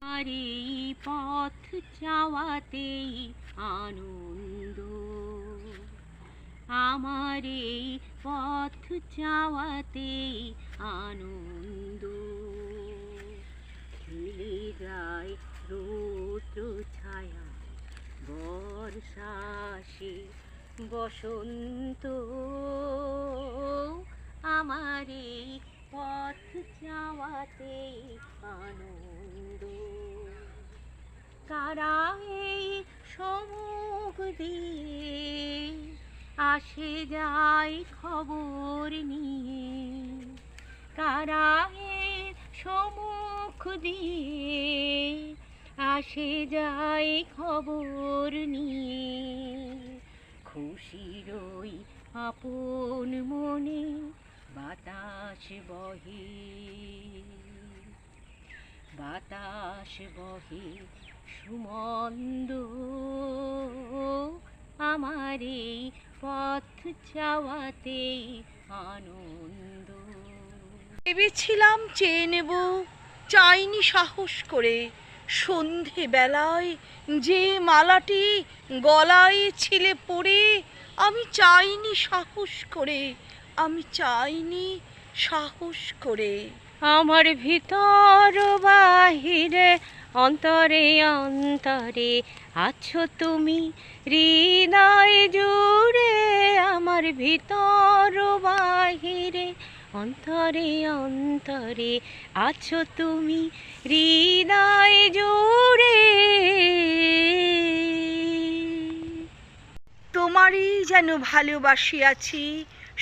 আর এই পথ চাওয়াতেই আনন্দ, আমার এই পথ চাওয়াতেই আনন্দ। খেলে যায় রৌদ্র ছায়া, বর্ষা আসে বসন্ত, আমার এই পথ চাওয়াতেই আনন্দ। কারা এই সমুখ দিয়ে আসে যায় খবর নিয়ে, কারা এই সমুখ দিয়ে আসে যায় খবর নিয়ে। খুশির ওই আপন মনে বাতাস বহে, বাতাস বহে সুমন্দ, আমার এই পথ চাওয়াতেই আনন্দ। ভেবেছিলাম চেয়ে নেব, চাইনি সাহস করে। সন্ধে বেলায় যে মালাটি গলায় ছিলে পড়ে, আমি চাইনি সাহস করে, আমি চাইনি সাহস করে। আমার ভিতর বাহিরে অন্তরে অন্তরে আছো তুমি হৃদয় জুড়ে, আমার ভিতর বাহিরে অন্তরে অন্তরে আছো তুমি হৃদয় জুড়ে। তোমারই যেন ভালোবাসিয়াছি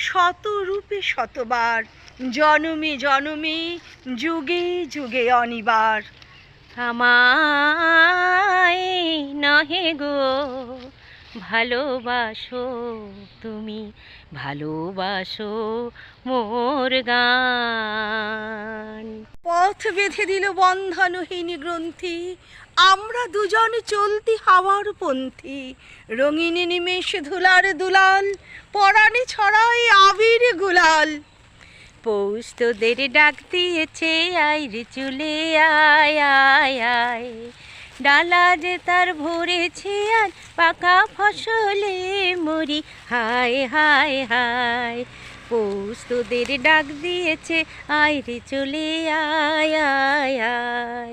শত রূপে শতবার, জনমে জনমে যুগে যুগে অনিবার। আমায় নহে গো ভালোবাসো তুমি, ভালোবাসো মোর গান। পথ বেঁধে দিল বন্ধনহীন গ্রন্থি, আমরা দুজন চলতি হাওয়ার পন্থী। রঙিন নিমেষ ধুলার দুলাল, পরাণে ছড়ায় আবির গুলাল। পৌষ তোদের ডাক দিয়েছে, আয় রে চলে আয় আয় আয়, ডালা যে তার ভরেছে আর পাকা ফসলে মরি হায় হায় হায়। পৌষ তোদের ডাক দিয়েছে, আয় রে চলে আয় আয় আয়।